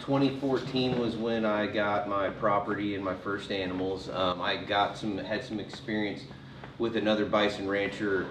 2014 was when I got my property and my first animals. I had some experience with another bison rancher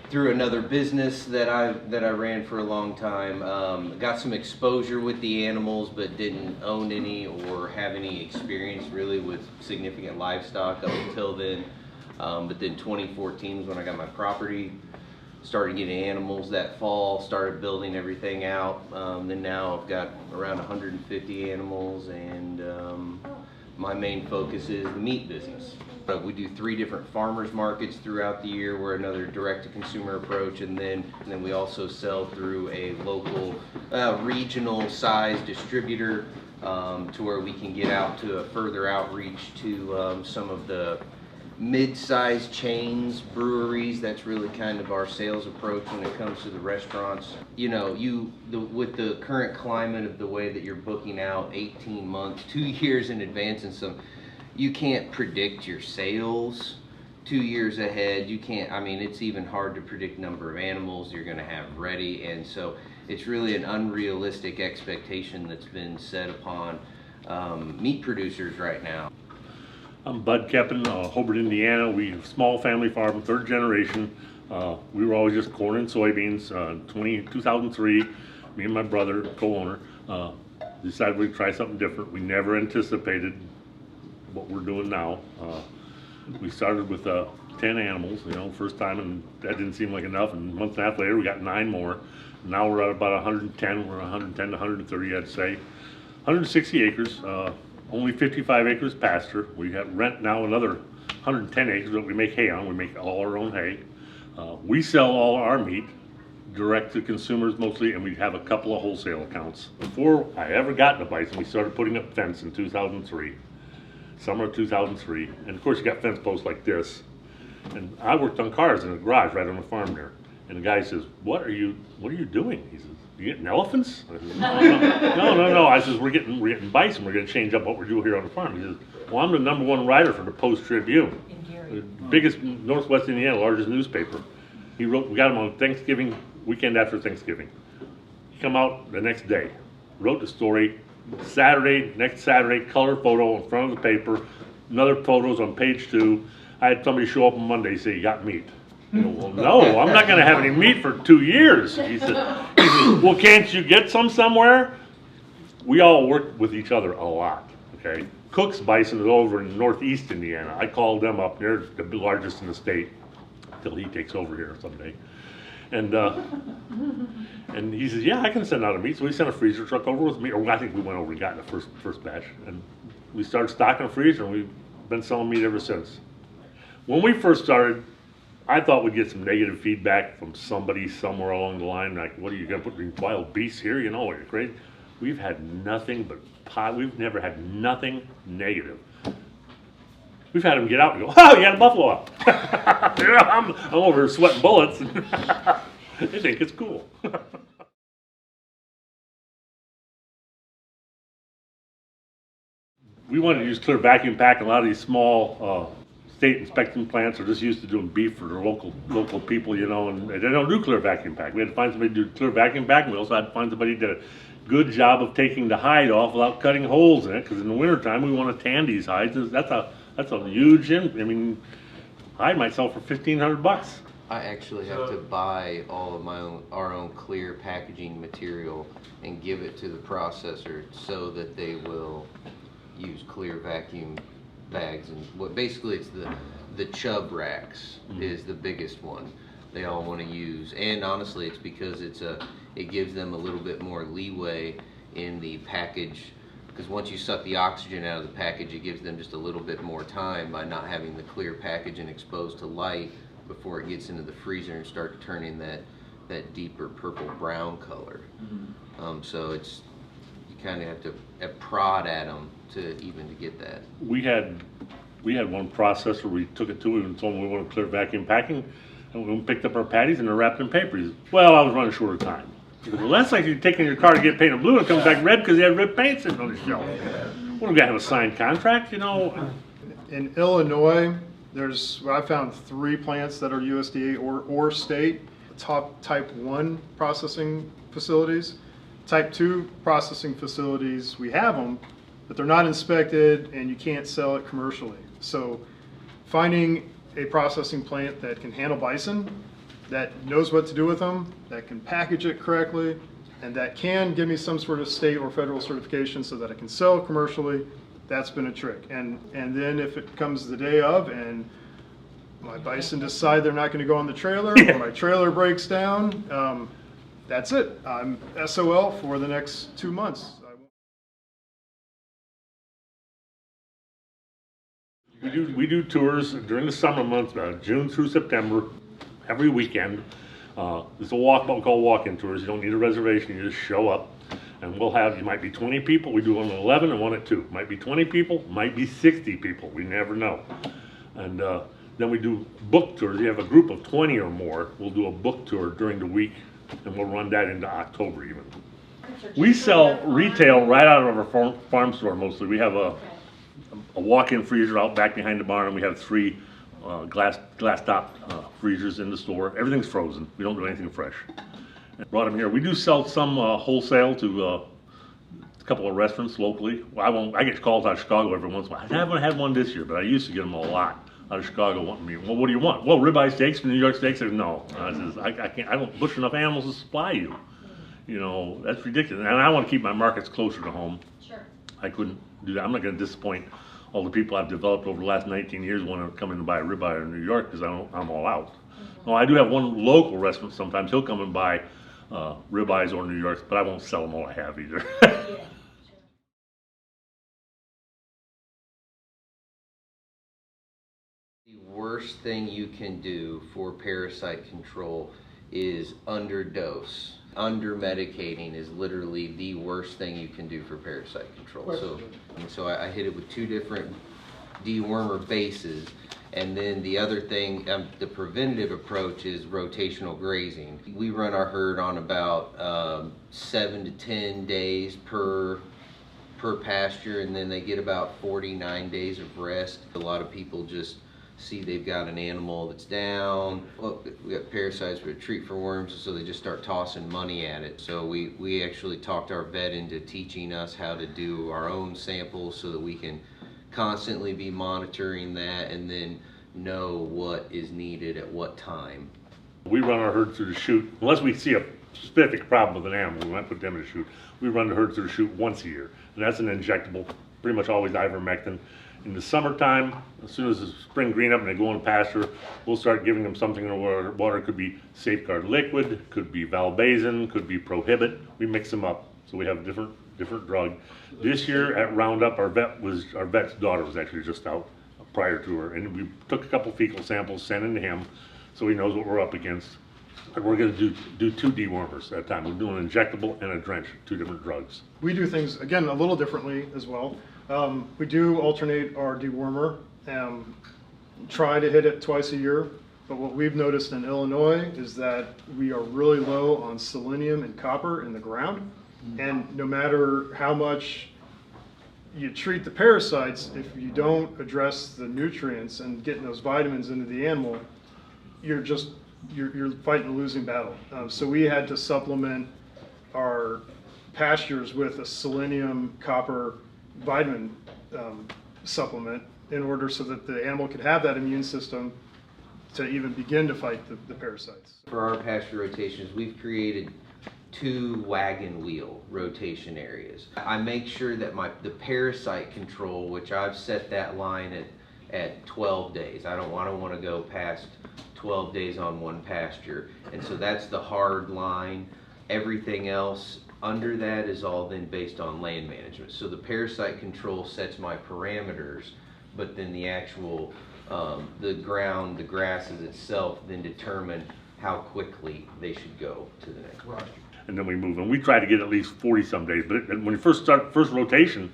through another business that I ran for a long time. Got some exposure with the animals, but didn't own any or have any experience really with significant livestock up until then. But then 2014 was when I got my property, started getting animals that fall, started building everything out. Then now I've got around 150 animals, and my main focus is the meat business. We do 3 different farmers markets throughout the year. We're another direct-to-consumer approach, and then we also sell through a local regional size distributor to where we can get out to a further outreach to some of the mid-sized chains, breweries. That's really kind of our sales approach when it comes to the restaurants. You know, with the current climate of the way that you're booking out 18 months, 2 years in advance, and you can't predict your sales 2 years ahead. You can't, I mean, it's even hard to predict number of animals you're going to have ready, and so it's really an unrealistic expectation that's been set upon meat producers right now. I'm Bud Keppen, Hobart, Indiana. We have a small family farm, 3rd generation. We were always just corn and soybeans. 2003, me and my brother, co-owner, decided we'd try something different. We never anticipated what we're doing now. We started with 10 animals, first time, and that didn't seem like enough. And a month and a half later, we got 9 more. Now we're at about 110. We're 110 to 130, I'd say. 160 acres. Only 55 acres pasture. We have rent now another 110 acres that we make hay on. We make all our own hay. We sell all our meat direct to consumers mostly, and we have a couple of wholesale accounts. Before I ever got into bison, we started putting up fence in 2003, summer of 2003. And of course, you got fence posts like this. And I worked on cars in the garage right on the farm there. And the guy says, what are you doing? He says, you getting elephants? I said, no. I says, we're getting bison. We're going to change up what we're doing here on the farm. He says, well, I'm the #1 writer for the Post-Tribune, the biggest Northwest Indiana, largest newspaper. We got him on Thanksgiving, weekend after Thanksgiving. He come out the next day, wrote the story, next Saturday, color photo in front of the paper, another photos on page 2. I had somebody show up on Monday and say, you got meat. Well, no, I'm not going to have any meat for 2 years. He said, well, can't you get some somewhere? We all work with each other a lot, okay? Cook's Bison is over in northeast Indiana. I called them up. They're the largest in the state until he takes over here someday. And he says, yeah, I can send out a meat. So we sent a freezer truck over with meat. Or I think we went over and got the first batch. And we started stocking a freezer, and we've been selling meat ever since. When we first started, I thought we'd get some negative feedback from somebody somewhere along the line, like, what are you going to put wild beasts here? You know, are you crazy? We've had nothing but we've never had nothing negative. We've had them get out and go, oh, you got a buffalo out. I'm over here sweating bullets. They think it's cool. We wanted to use clear vacuum pack. A lot of these small state inspection plants are just used to doing beef for their local people, and they don't do clear vacuum pack. We had to find somebody to do clear vacuum pack, and we also had to find somebody that did a good job of taking the hide off without cutting holes in it, because in the wintertime we want to tan these hides. That's a huge, hide might sell for $1,500. I actually have to buy all of our own clear packaging material and give it to the processor so that they will use clear vacuum bags. And what basically it's the chub racks is the biggest one they all want to use, and honestly it's because it gives them a little bit more leeway in the package, because once you suck the oxygen out of the package, it gives them just a little bit more time by not having the clear package and exposed to light before it gets into the freezer and start turning that deeper purple brown color. So you kind of have to prod at them to get that. We had one processor we took it to and told them we wanted clear vacuum packing, and we picked up our patties and they're wrapped in paper. He said, well, I was running short of time. He goes, well, that's like you're taking your car to get painted blue and it comes back red because you had red paint sitting on the shelf. What, do we got to have a signed contract, In Illinois, I found 3 plants that are USDA or state, top type 1 processing facilities. type 2 processing facilities, we have them, but they're not inspected and you can't sell it commercially. So finding a processing plant that can handle bison, that knows what to do with them, that can package it correctly, and that can give me some sort of state or federal certification so that I can sell commercially, that's been a trick. And then if it comes the day of and my bison decide they're not going to go on the trailer, or my trailer breaks down, that's it. I'm SOL for the next 2 months. We do tours during the summer months, June through September, every weekend. It's a what we call walk-in tours. You don't need a reservation, you just show up. And you might be 20 people, we do one at 11 and one at 2. Might be 20 people, might be 60 people, we never know. And then we do book tours. You have a group of 20 or more, we'll do a book tour during the week, and we'll run that into October even. We sell retail right out of our farm store mostly. We have a walk-in freezer out back behind the barn, and we have 3 glass-top freezers in the store. Everything's frozen. We don't do anything fresh. Brought them here. We do sell some wholesale to a couple of restaurants locally. Well, I get calls out of Chicago every once in a while. I haven't had one this year, but I used to get them a lot out of Chicago wanting me. Well, what do you want? Well, ribeye steaks from New York steaks. I said, no, I can't. I don't bush enough animals to supply you. You know, that's ridiculous. And I want to keep my markets closer to home. Sure. I couldn't do that. I'm not going to disappoint all the people I've developed over the last 19 years want to come in and buy a ribeye in New York because I'm all out. Well, I do have one local restaurant sometimes. He'll come and buy ribeyes or New Yorks, but I won't sell them all I have either. The worst thing you can do for parasite control is underdose. Under-medicating is literally the worst thing you can do for parasite control. So I hit it with 2 different dewormer bases. And then the other thing, the preventative approach is rotational grazing. We run our herd on about 7 to 10 days per pasture, and then they get about 49 days of rest. A lot of people just see they've got an animal that's down. Look, we got parasites, we treat for worms, so they just start tossing money at it. So we actually talked our vet into teaching us how to do our own samples so that we can constantly be monitoring that and then know what is needed at what time. We run our herd through the chute. Unless we see a specific problem with an animal, we might put them in the chute. We run the herd through the chute once a year, and that's an injectable, pretty much always ivermectin. In the summertime, as soon as the spring green up and they go in pasture, we'll start giving them something in the water. It could be Safeguard Liquid, could be Valbazin, could be Prohibit. We mix them up, so we have a different drug. This year at Roundup, our vet's daughter was actually just out prior to her, and we took a couple fecal samples, sent them to him, so he knows what we're up against. And we're going to do 2 dewormers at a time. We're doing an injectable and a drench, 2 different drugs. We do things, again, a little differently as well. We do alternate our dewormer, try to hit it twice a year, but what we've noticed in Illinois is that we are really low on selenium and copper in the ground, and no matter how much you treat the parasites, if you don't address the nutrients and getting those vitamins into the animal, you're fighting a losing battle. So we had to supplement our pastures with a selenium, copper, vitamin supplement in order so that the animal could have that immune system to even begin to fight the parasites. For our pasture rotations, we've created 2 wagon wheel rotation areas. I make sure that the parasite control, which I've set that line at 12 days. I don't want to go past 12 days on one pasture. And so that's the hard line. Everything else under that is all then based on land management. So the parasite control sets my parameters, but then the actual, the ground, the grasses itself then determine how quickly they should go to the next pasture. And then we move, and we try to get at least 40 some days, but when you first start first rotation,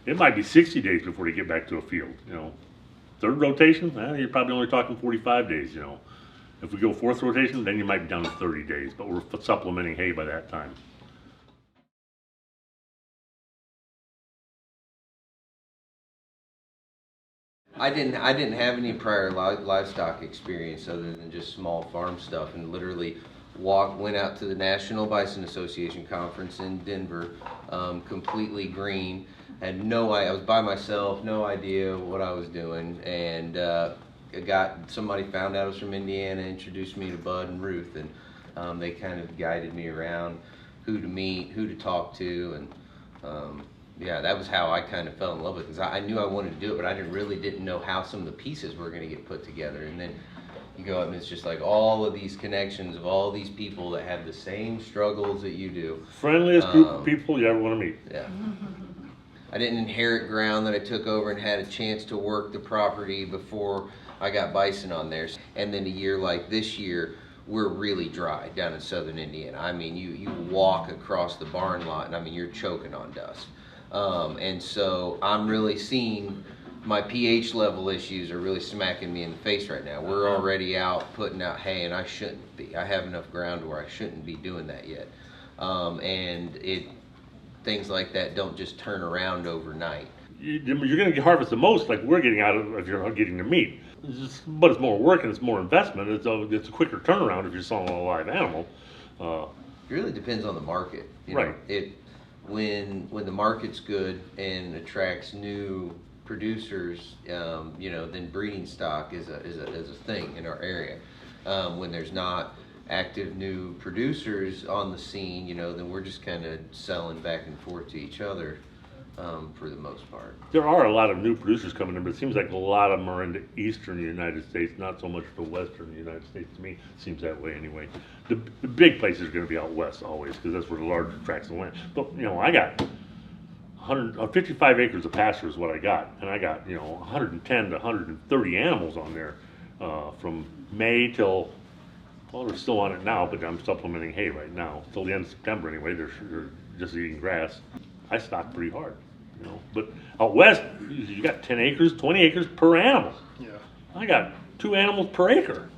it might be 60 days before you get back to a field, you know. 3rd rotation, you're probably only talking 45 days, you know. If we go 4th rotation, then you might be down to 30 days, but we're supplementing hay by that time. I didn't have any prior livestock experience other than just small farm stuff, and literally went out to the National Bison Association conference in Denver, completely green. Had no idea. I was by myself, no idea what I was doing, and somebody found out I was from Indiana, introduced me to Bud and Ruth, and they kind of guided me around who to meet, who to talk to, and yeah, that was how I kind of fell in love with it. Because I knew I wanted to do it, but I didn't know how some of the pieces were going to get put together. And then you go up and it's just like all of these connections of all these people that have the same struggles that you do. Friendliest group of people you ever want to meet. Yeah. I didn't inherit ground that I took over and had a chance to work the property before I got bison on there. And then a year like this year, we're really dry down in southern Indiana. I mean, you walk across the barn lot and I mean, you're choking on dust. And so I'm really seeing my pH level issues are really smacking me in the face right now. We're already out putting out hay, and I shouldn't be. I have enough ground where I shouldn't be doing that yet. And things like that don't just turn around overnight. You're going to harvest the most, like we're getting out of if you're getting the meat. But it's more work and it's more investment. It's a quicker turnaround if you're selling a live animal. It really depends on the market. You right. know, when the market's good and attracts new producers, then breeding stock is a thing in our area. When there's not active new producers on the scene, then we're just kind of selling back and forth to each other for the most part. There are a lot of new producers coming in, but it seems like a lot of them are in the eastern United States, not so much the western United States. To me, it seems that way anyway. The big places are going to be out west always because that's where the larger tracts of land. But I got 55 acres of pasture is what I got, and I got 110 to 130 animals on there from May till. Well, they're still on it now, but I'm supplementing hay right now. Till the end of September anyway, they're just eating grass. I stock pretty hard, But out west, you got 10 acres, 20 acres per animal. Yeah. I got 2 animals per acre.